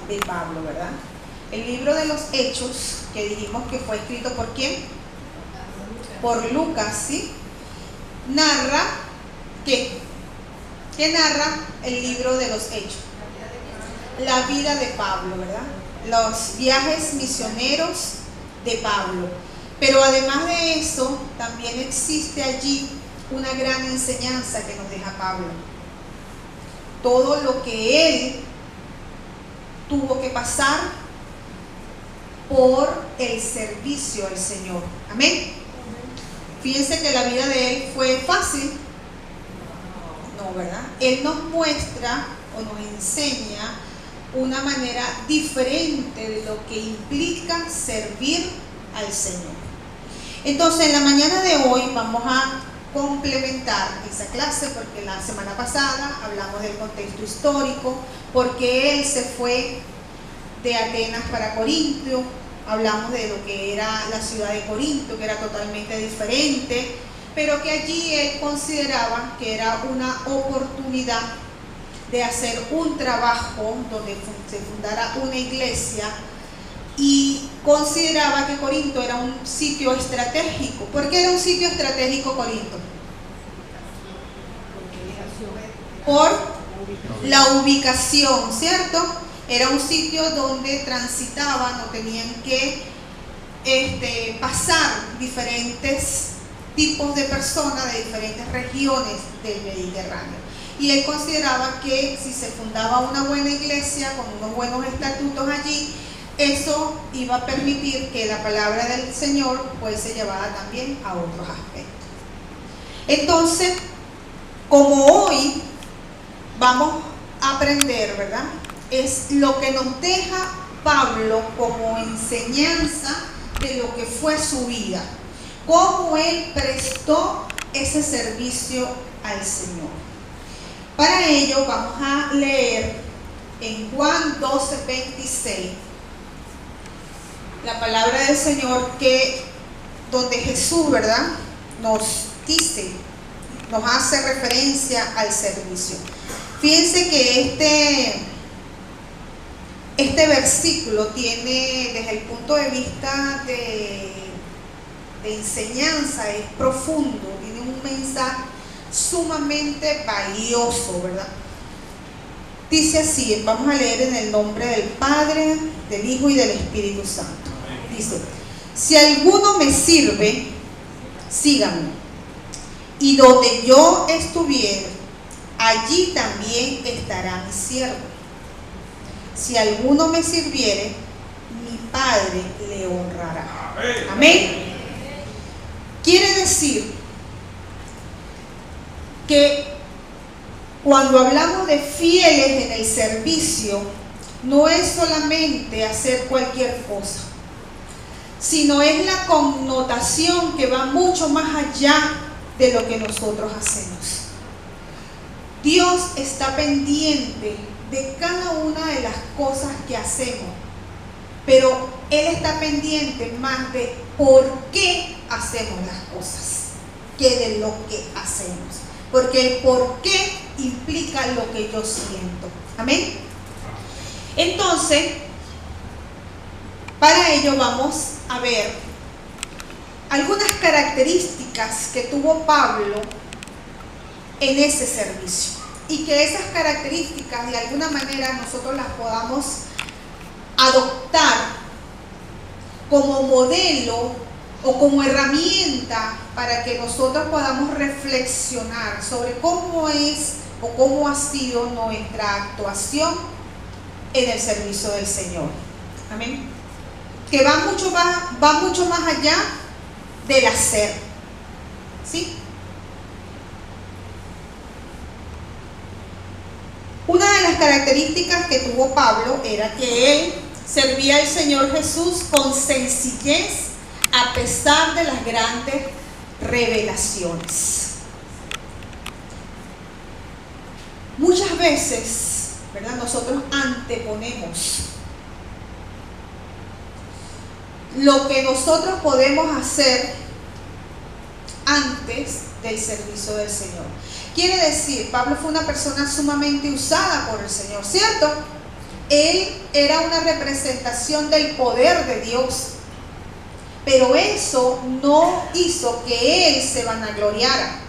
de Pablo, ¿verdad? El libro de los Hechos, que dijimos que fue escrito ¿por quién? Por Lucas, ¿sí? Narra, ¿qué? ¿Qué narra el libro de los Hechos? La vida de Pablo, ¿verdad? Los viajes misioneros de Pablo. Pero además de eso, también existe allí una gran enseñanza que nos deja Pablo. Todo lo que él tuvo que pasar por el servicio al Señor. Amén. Fíjense que la vida de él fue fácil. No, ¿verdad? Él nos muestra o nos enseña una manera diferente de lo que implica servir al Señor. Entonces, en la mañana de hoy vamos a complementar esa clase, porque la semana pasada hablamos del contexto histórico, porque él se fue de Atenas para Corinto. Hablamos de lo que era la ciudad de Corinto, que era totalmente diferente, pero que allí él consideraba que era una oportunidad de hacer un trabajo donde se fundara una iglesia, y consideraba que Corinto era un sitio estratégico. ¿Por qué era un sitio estratégico Corinto? Por la ubicación, ¿cierto? Era un sitio donde transitaban o tenían que pasar diferentes tipos de personas de diferentes regiones del Mediterráneo. Y él consideraba que si se fundaba una buena iglesia con unos buenos estatutos allí, eso iba a permitir que la palabra del Señor fuese llevada también a otros aspectos. Entonces, como hoy vamos a aprender, ¿verdad? Es lo que nos deja Pablo como enseñanza de lo que fue su vida, cómo él prestó ese servicio al Señor. Para ello vamos a leer en Juan 12:26 la palabra del Señor, que donde Jesús, ¿verdad?, nos dice, nos hace referencia al servicio. Fíjense que este versículo tiene, desde el punto de vista de enseñanza, es profundo, tiene un mensaje sumamente valioso, ¿verdad? Dice así, vamos a leer en el nombre del Padre, del Hijo y del Espíritu Santo. Dice: si alguno me sirve, síganme, y donde yo estuviere, allí también estará mi siervo. Si alguno me sirviere, mi Padre le honrará. Amén. Quiere decir que cuando hablamos de fieles en el servicio, no es solamente hacer cualquier cosa, sino es la connotación que va mucho más allá de lo que nosotros hacemos. Dios está pendiente de cada una de las cosas que hacemos, pero Él está pendiente más de por qué hacemos las cosas que de lo que hacemos, porque el por qué implica lo que yo siento. Amén. Entonces, para ello vamos a ver algunas características que tuvo Pablo en ese servicio, y que esas características de alguna manera nosotros las podamos adoptar como modelo o como herramienta para que nosotros podamos reflexionar sobre cómo es o cómo ha sido nuestra actuación en el servicio del Señor. Amén. Que va mucho más allá del hacer, ¿sí? Una de las características que tuvo Pablo era que él servía al Señor Jesús con sencillez a pesar de las grandes revelaciones. Muchas veces, ¿verdad?, nosotros anteponemos lo que nosotros podemos hacer antes del servicio del Señor. Quiere decir, Pablo fue una persona sumamente usada por el Señor, ¿cierto? Él era una representación del poder de Dios. Pero eso no hizo que él se vanagloriara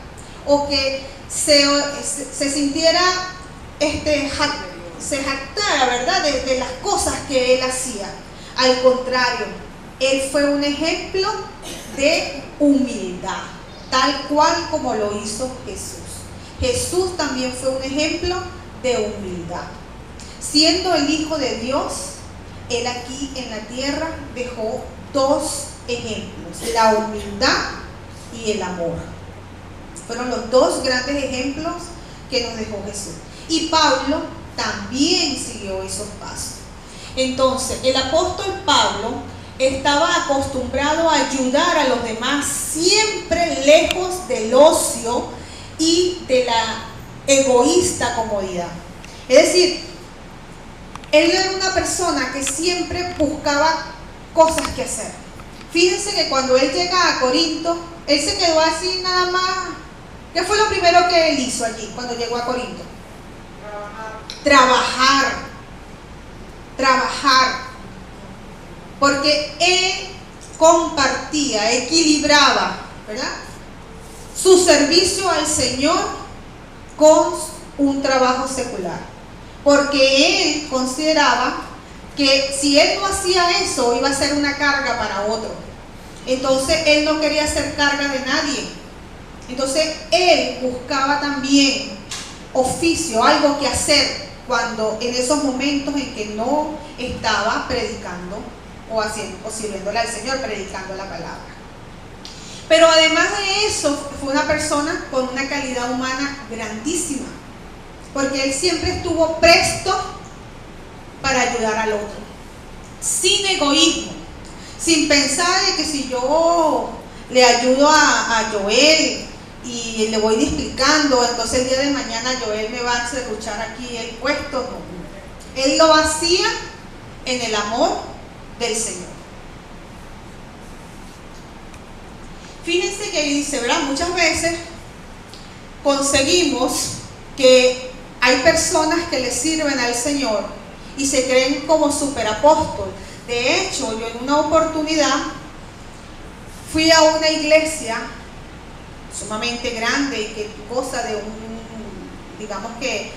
o que se sintiera, se jactara, ¿verdad?, de las cosas que él hacía. Al contrario, él fue un ejemplo de humildad, tal cual como lo hizo Jesús. Jesús también fue un ejemplo de humildad. Siendo el Hijo de Dios, él aquí en la tierra dejó dos ejemplos: la humildad y el amor. Fueron los dos grandes ejemplos que nos dejó Jesús. Y Pablo también siguió esos pasos. Entonces, el apóstol Pablo estaba acostumbrado a ayudar a los demás, siempre lejos del ocio y de la egoísta comodidad. Es decir, él era una persona que siempre buscaba cosas que hacer. Fíjense que cuando él llega a Corinto, él se quedó así nada más. ¿Qué fue lo primero que él hizo allí cuando llegó a Corinto? Trabajar. Porque él compartía, equilibraba, ¿verdad?, su servicio al Señor con un trabajo secular. Porque él consideraba que si él no hacía eso, iba a ser una carga para otro. Entonces él no quería ser carga de nadie. Entonces él buscaba también oficio, algo que hacer, cuando en esos momentos en que no estaba predicando o sirviéndole al Señor, predicando la palabra. Pero además de eso, fue una persona con una calidad humana grandísima, porque él siempre estuvo presto para ayudar al otro, sin egoísmo, sin pensar de que si yo le ayudo a Joel y le voy explicando, entonces el día de mañana Joel me va a serruchar aquí el puesto. No, él lo hacía en el amor del Señor. Fíjense que dice, ¿verdad?, muchas veces conseguimos que hay personas que le sirven al Señor y se creen como superapóstol. De hecho, yo en una oportunidad fui a una iglesia sumamente grande y que goza de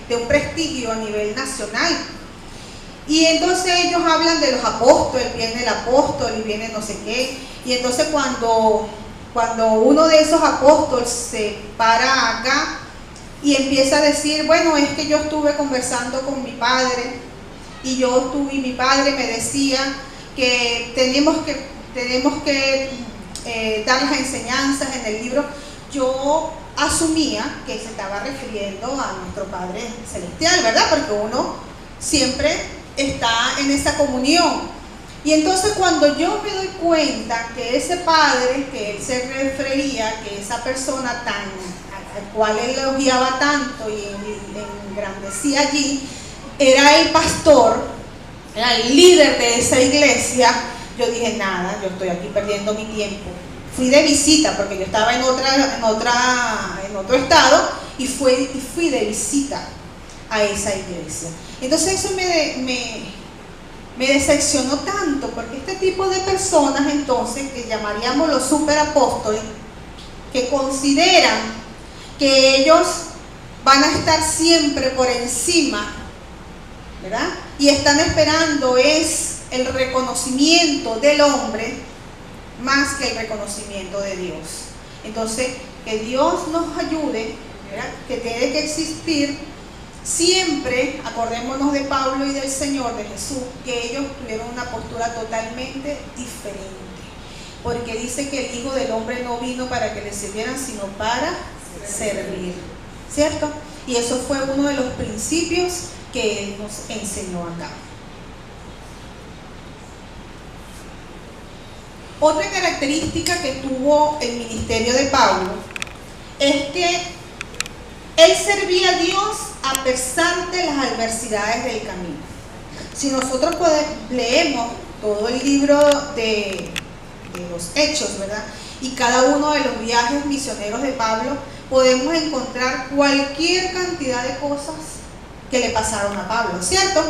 de un prestigio a nivel nacional. Y entonces ellos hablan de los apóstoles, viene el apóstol y viene no sé qué. Y entonces cuando uno de esos apóstoles se para acá y empieza a decir, bueno, es que yo estuve conversando con mi padre y mi padre me decía que tenemos que dar las enseñanzas en el libro. Yo asumía que se estaba refiriendo a nuestro Padre Celestial, ¿verdad? Porque uno siempre está en esa comunión. Y entonces cuando yo me doy cuenta que ese padre que él se refería, que esa persona al cual él elogiaba tanto y engrandecía allí, era el pastor, era el líder de esa iglesia, yo dije, nada, yo estoy aquí perdiendo mi tiempo. Fui de visita porque yo estaba en otro estado y fui de visita a esa iglesia. Entonces eso me decepcionó tanto, porque este tipo de personas entonces, que llamaríamos los superapóstoles, que consideran que ellos van a estar siempre por encima, ¿verdad?, y están esperando es el reconocimiento del hombre más que el reconocimiento de Dios. Entonces, que Dios nos ayude, ¿verdad?, que tiene que existir siempre, acordémonos de Pablo y del Señor, de Jesús, que ellos tuvieron una postura totalmente diferente, porque dice que el Hijo del Hombre no vino para que le sirvieran, sino para servir, ¿cierto? Y eso fue uno de los principios que Él nos enseñó acá. Otra característica que tuvo el ministerio de Pablo es que él servía a Dios a pesar de las adversidades del camino. Si nosotros leemos todo el libro de los Hechos, ¿verdad?, y cada uno de los viajes misioneros de Pablo, podemos encontrar cualquier cantidad de cosas que le pasaron a Pablo, ¿cierto?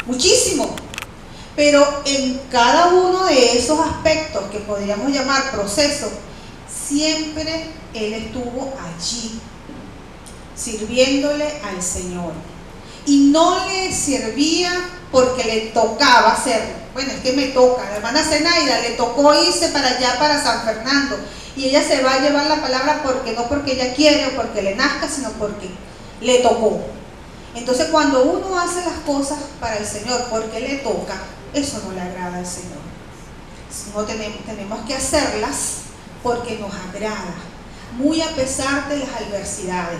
muchísimo. Pero en cada uno de esos aspectos que podríamos llamar proceso, siempre Él estuvo allí, sirviéndole al Señor. Y no le servía porque le tocaba hacerlo. Bueno, es que me toca. La hermana Zenaida le tocó irse para allá, para San Fernando. Y ella se va a llevar la palabra porque no porque ella quiere o porque le nazca, sino porque le tocó. Entonces, cuando uno hace las cosas para el Señor porque le toca, eso no le agrada al Señor. No tenemos que hacerlas porque nos agrada, muy a pesar de las adversidades,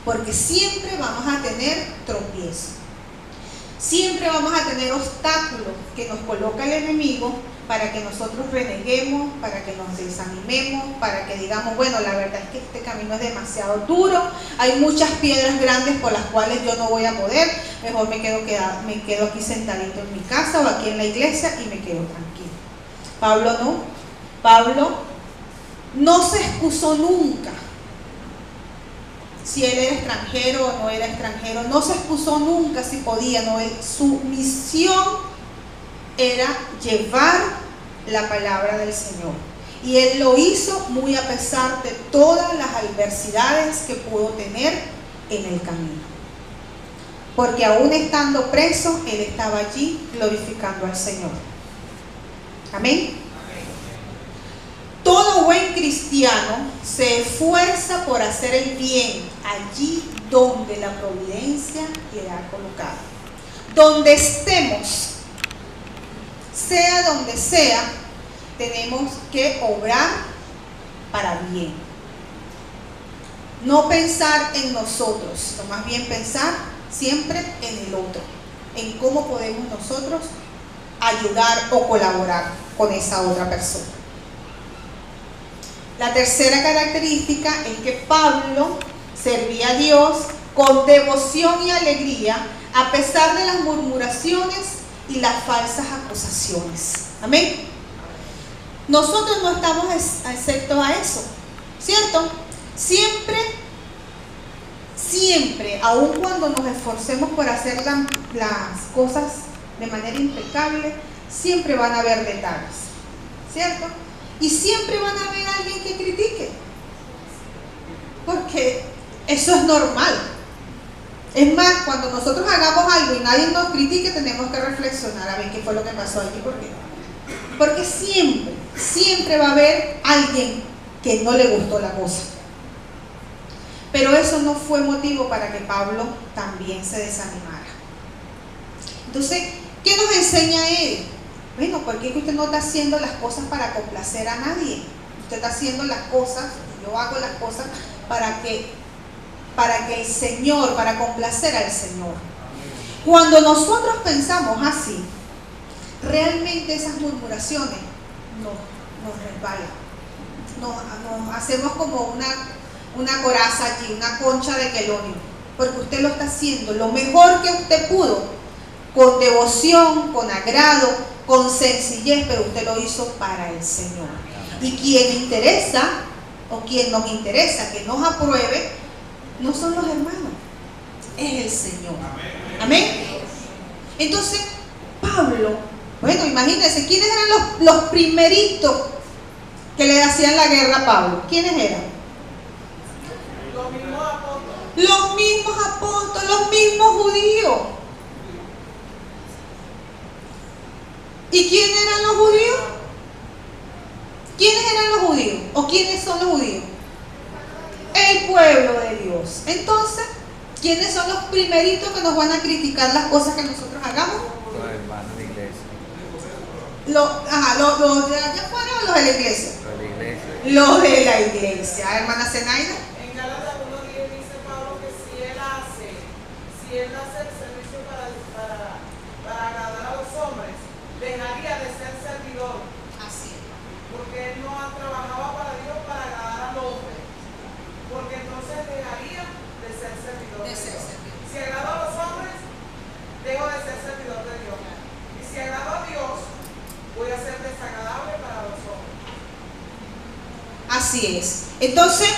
porque siempre vamos a tener tropiezos, siempre vamos a tener obstáculos que nos coloca el enemigo para que nosotros reneguemos, para que nos desanimemos, para que digamos, bueno, la verdad es que este camino es demasiado duro, hay muchas piedras grandes por las cuales yo no voy a poder, mejor me quedo aquí sentadito en mi casa o aquí en la iglesia y me quedo tranquilo. Pablo no se excusó nunca. Si él era extranjero o no era extranjero, no se excusó nunca si podía, no. Su misión era llevar la palabra del Señor. Y él lo hizo muy a pesar de todas las adversidades que pudo tener en el camino. Porque aún estando preso, él estaba allí glorificando al Señor. Amén. Todo buen cristiano se esfuerza por hacer el bien allí donde la providencia le ha colocado. Donde estemos, sea donde sea, tenemos que obrar para bien. No pensar en nosotros, sino más bien pensar siempre en el otro, en cómo podemos nosotros ayudar o colaborar con esa otra persona. La tercera característica es que Pablo servía a Dios con devoción y alegría a pesar de las murmuraciones y las falsas acusaciones. Amén. Nosotros no estamos exentos a eso, ¿cierto? Siempre, aun cuando nos esforcemos por hacer las cosas de manera impecable, siempre van a haber detalles, ¿cierto? Y siempre van a haber alguien que critique, porque eso es normal. Es más, cuando nosotros hagamos algo y nadie nos critique, tenemos que reflexionar a ver qué fue lo que pasó allí, porque siempre va a haber alguien que no le gustó la cosa. Pero eso no fue motivo para que Pablo también se desanimara. Entonces, ¿qué nos enseña él? Bueno, ¿por qué usted no está haciendo las cosas para complacer a nadie? Usted está haciendo las cosas, yo hago las cosas para que el Señor, para complacer al Señor. Cuando nosotros pensamos así, realmente esas murmuraciones nos resbalan. Nos hacemos como una coraza allí, una concha de quelonio, porque usted lo está haciendo lo mejor que usted pudo, con devoción, con agrado, con sencillez, pero usted lo hizo para el Señor. Y quien interesa, o quien nos interesa que nos apruebe, no son los hermanos, es el Señor. Amén. Entonces, Pablo, bueno, imagínense, ¿quiénes eran los primeritos que le hacían la guerra a Pablo? ¿Quiénes eran? Los mismos apóstoles, los mismos judíos. ¿Y quiénes eran los judíos? ¿Quiénes eran los judíos? ¿O quiénes son los judíos? El pueblo de Dios. Entonces, ¿quiénes son los primeritos que nos van a criticar las cosas que nosotros hagamos? Los hermanos de la iglesia. ¿Los de allá afuera o los de la iglesia? Los de la iglesia. Los de la iglesia. Hermana Zenaida. En Gálatas 1:10 dice Pablo que si él hace el servicio para agradar a los hombres, dejaría de ser servidor. Así es. Porque él no trabajaba para Dios para agradar al hombre. Porque entonces dejaría de ser servidor de Dios. Si agrado a los hombres, dejo de ser servidor de Dios. Y si agrado a Dios, voy a ser desagradable para los hombres. Así es. Entonces,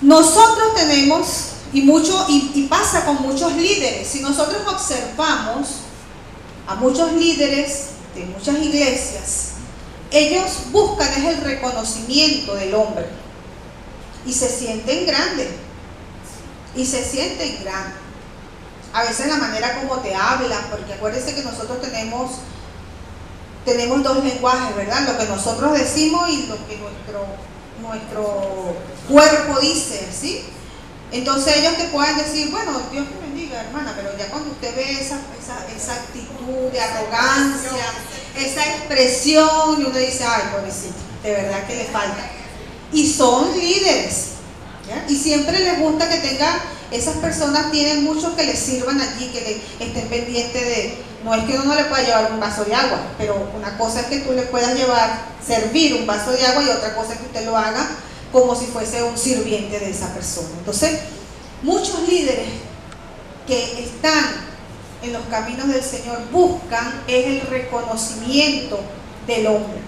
nosotros tenemos, y pasa con muchos líderes, si nosotros observamos, a muchos líderes de muchas iglesias, ellos buscan es el reconocimiento del hombre y se sienten grandes. A veces la manera como te hablan, porque acuérdense que nosotros tenemos dos lenguajes, ¿verdad? Lo que nosotros decimos y lo que nuestro cuerpo dice, ¿sí? Entonces ellos te pueden decir, bueno, Dios te bendiga, hermana, pero ya cuando usted ve esa actitud de arrogancia, esa expresión, y uno dice, ay, pobrecito, de verdad que le falta. Y son líderes, ¿ya? Y siempre les gusta que tengan, esas personas tienen muchos que les sirvan allí, que le estén pendientes de, no es que uno no le pueda llevar un vaso de agua, pero una cosa es que tú le puedas servir un vaso de agua, y otra cosa es que usted lo haga como si fuese un sirviente de esa persona. Entonces, muchos líderes que están en los caminos del Señor buscan es el reconocimiento del hombre,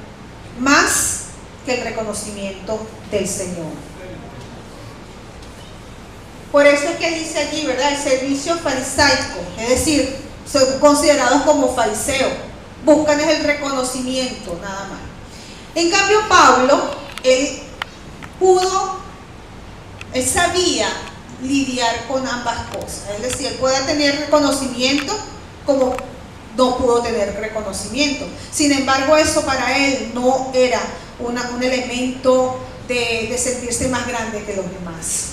más que el reconocimiento del Señor. Por eso es que dice allí, ¿verdad? El servicio farisaico, es decir, son considerados como fariseos, buscan es el reconocimiento, nada más. En cambio, Pablo, él sabía lidiar con ambas cosas. Es decir, él puede tener reconocimiento como no pudo tener reconocimiento. Sin embargo, eso para él no era un elemento de sentirse más grande que los demás.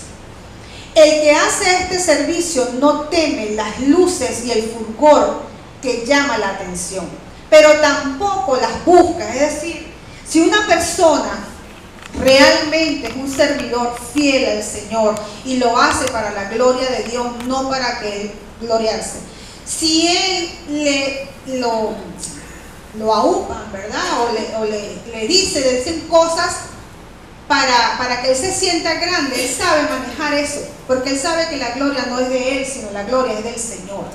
El que hace este servicio no teme las luces y el fulgor que llama la atención, pero tampoco las busca. Es decir, si una persona realmente es un servidor fiel al Señor y lo hace para la gloria de Dios, no para que él gloriarse, si él lo aúpan, ¿verdad? O le dicen cosas para que él se sienta grande, él sabe manejar eso, porque él sabe que la gloria no es de él, sino la gloria es del Señor.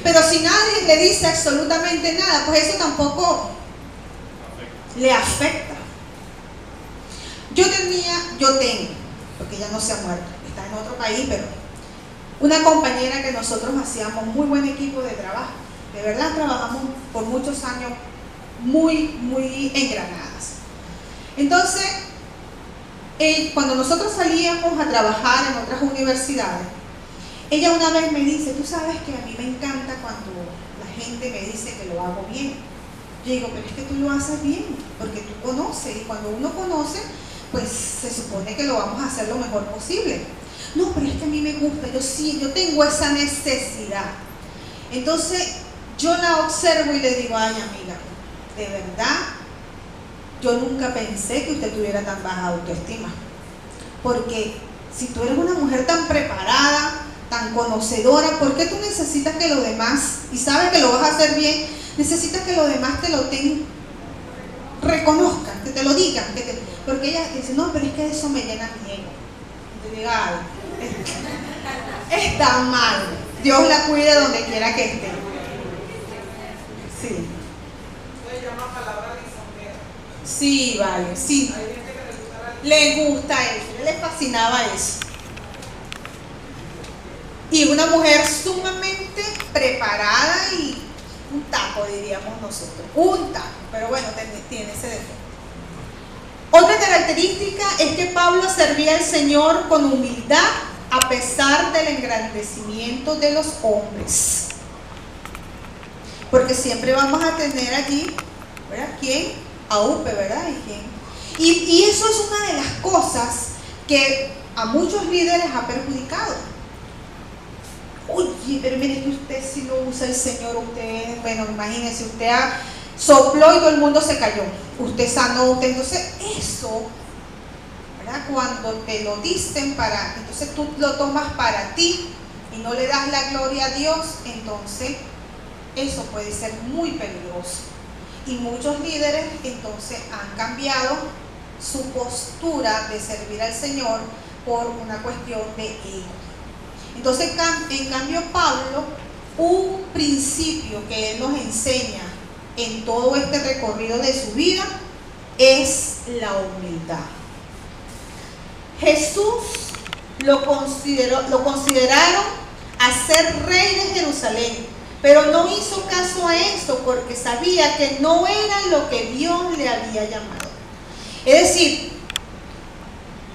Pero si nadie le dice absolutamente nada, pues eso tampoco le afecta. Yo tengo, porque ya no se ha muerto, está en otro país, pero una compañera que nosotros hacíamos muy buen equipo de trabajo. De verdad trabajamos por muchos años muy, muy engranadas. Entonces, cuando nosotros salíamos a trabajar en otras universidades, ella una vez me dice, tú sabes que a mí me encanta cuando la gente me dice que lo hago bien. Yo digo, pero es que tú lo haces bien, porque tú conoces, y cuando uno conoce, pues se supone que lo vamos a hacer lo mejor posible. No, pero es que a mí me gusta, yo tengo esa necesidad. Entonces, yo la observo y le digo, ay amiga, de verdad, yo nunca pensé que usted tuviera tan baja autoestima. Porque si tú eres una mujer tan preparada, tan conocedora, ¿por qué tú necesitas que los demás, y sabes que lo vas a hacer bien, necesitas que los demás te lo reconozcan, que te lo digan? Porque ella dice, no, pero es que eso me llena mi ego. Y te diga, está mal. Dios la cuida donde quiera que esté. Sí. Se llama palabra lisonjera. Sí, vale, sí. Hay gente que le gusta la Le gusta eso, le fascinaba eso. Y una mujer sumamente preparada y un taco, diríamos nosotros. Un taco, pero bueno, tiene ese defecto. Otra característica es que Pablo servía al Señor con humildad a pesar del engrandecimiento de los hombres. Porque siempre vamos a tener allí, ¿verdad? ¿Quién? Aupe, ¿verdad? Y eso es una de las cosas que a muchos líderes ha perjudicado. Oye, pero mire que usted si lo usa el Señor, usted, bueno, imagínense, usted sopló y todo el mundo se cayó. Usted sanó, entonces eso, ¿verdad? Cuando te lo dicen entonces tú lo tomas para ti y no le das la gloria a Dios, entonces eso puede ser muy peligroso. Y muchos líderes entonces han cambiado su postura de servir al Señor por una cuestión de ego. Entonces, en cambio, Pablo, un principio que él nos enseña en todo este recorrido de su vida es la humildad. Jesús lo consideraron a ser rey de Jerusalén, Pero no hizo caso a eso porque sabía que no era lo que Dios le había llamado. Es decir,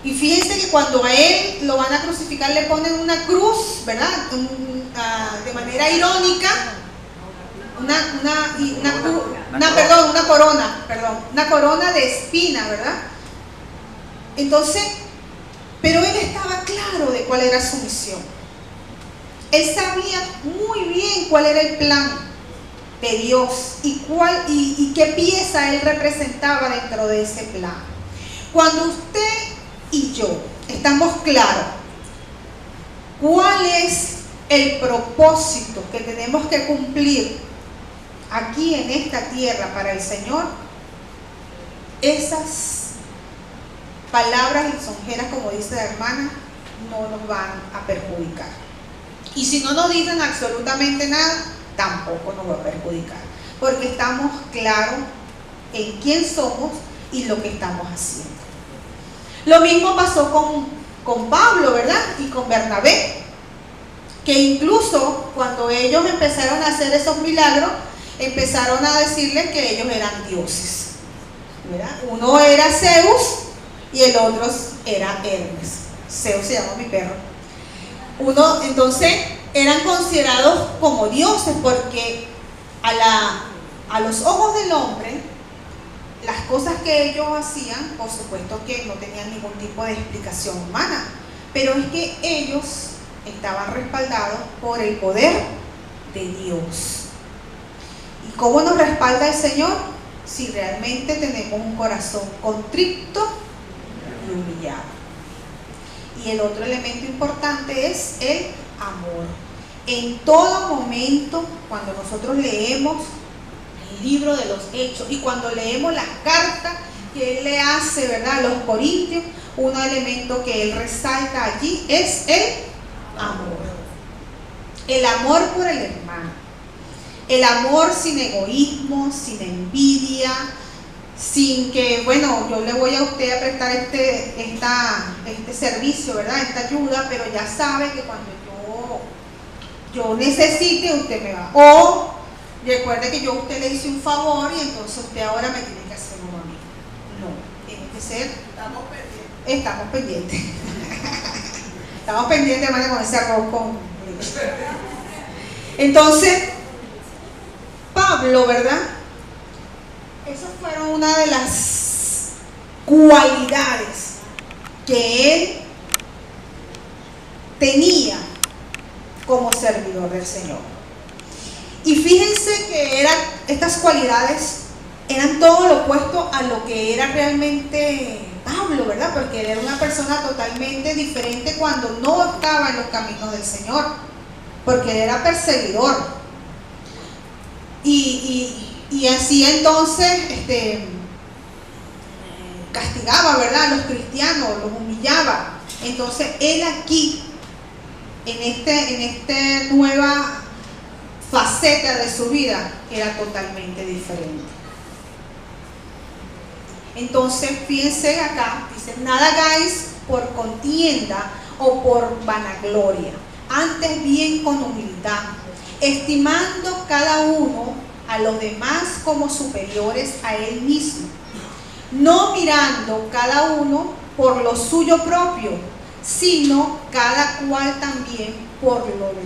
y fíjense que cuando a él lo van a crucificar le ponen una cruz, ¿verdad? De manera irónica, una corona de espina, ¿verdad? Entonces, pero él estaba claro de cuál era su misión. Él sabía muy bien cuál era el plan de Dios y qué pieza él representaba dentro de ese plan. Cuando usted y yo estamos claros cuál es el propósito que tenemos que cumplir aquí en esta tierra para el Señor, esas palabras lisonjeras, como dice la hermana, no nos van a perjudicar. Y si no nos dicen absolutamente nada, tampoco nos va a perjudicar, porque estamos claros en quién somos y lo que estamos haciendo. Lo mismo pasó con Pablo, ¿verdad? Y con Bernabé, que incluso cuando ellos empezaron a hacer esos milagros, empezaron a decirles que ellos eran dioses, ¿verdad? Uno era Zeus y el otro era Hermes. Zeus se llama mi perro. Entonces eran considerados como dioses porque a los ojos del hombre las cosas que ellos hacían, por supuesto que no tenían ningún tipo de explicación humana, pero es que ellos estaban respaldados por el poder de Dios. ¿Y cómo nos respalda el Señor? Si realmente tenemos un corazón contrito y humillado. Y el otro elemento importante es el amor. En todo momento, cuando nosotros leemos el libro de los Hechos y cuando leemos la carta que él le hace, ¿verdad?, a los Corintios, un elemento que él resalta allí es el amor. El amor por el hermano. El amor sin egoísmo, sin envidia, sin que, bueno, yo le voy a usted a prestar este servicio, ¿verdad?, esta ayuda, pero ya sabe que cuando yo necesite, usted me va. O recuerde que yo a usted le hice un favor y entonces usted ahora me tiene que hacer uno a mí. No, tiene que ser. Estamos pendientes. Estamos pendientes, hermano, con ese arroz con. Entonces, Pablo, ¿verdad? Esas fueron una de las cualidades que él tenía como servidor del Señor. Y fíjense que estas cualidades eran todo lo opuesto a lo que era realmente Pablo, ¿verdad? Porque él era una persona totalmente diferente cuando no estaba en los caminos del Señor, porque él era perseguidor. Y así entonces castigaba, ¿verdad?, a los cristianos, los humillaba. Entonces él aquí, en esta nueva faceta de su vida, era totalmente diferente. Entonces fíjense acá, dice: nada hagáis por contienda o por vanagloria, antes bien con humildad, estimando cada uno a los demás como superiores a él mismo, no mirando cada uno por lo suyo propio, sino cada cual también por lo de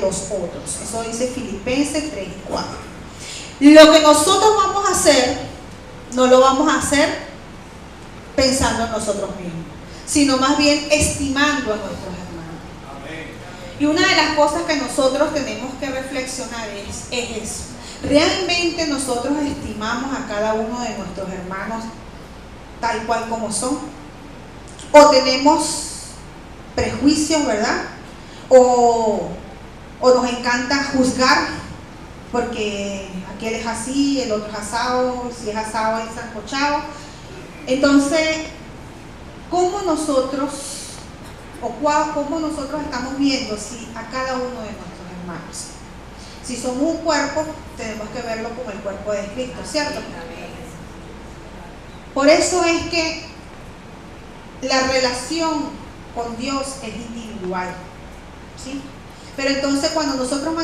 los otros. Eso dice Filipenses 3 y 4. Lo que nosotros vamos a hacer, no lo vamos a hacer pensando en nosotros mismos, sino más bien estimando a nuestros hermanos. Amén. Y una de las cosas que nosotros tenemos que reflexionar es eso. ¿Realmente nosotros estimamos a cada uno de nuestros hermanos tal cual como son? ¿O tenemos prejuicios, verdad? ¿O nos encanta juzgar? Porque aquel es así, el otro es asado, si es asado es sancochado. Entonces, ¿cómo nosotros estamos viendo a cada uno de nuestros hermanos? Si somos un cuerpo, tenemos que verlo como el cuerpo de Cristo, ¿cierto? Por eso es que la relación con Dios es individual, ¿sí? Pero entonces cuando nosotros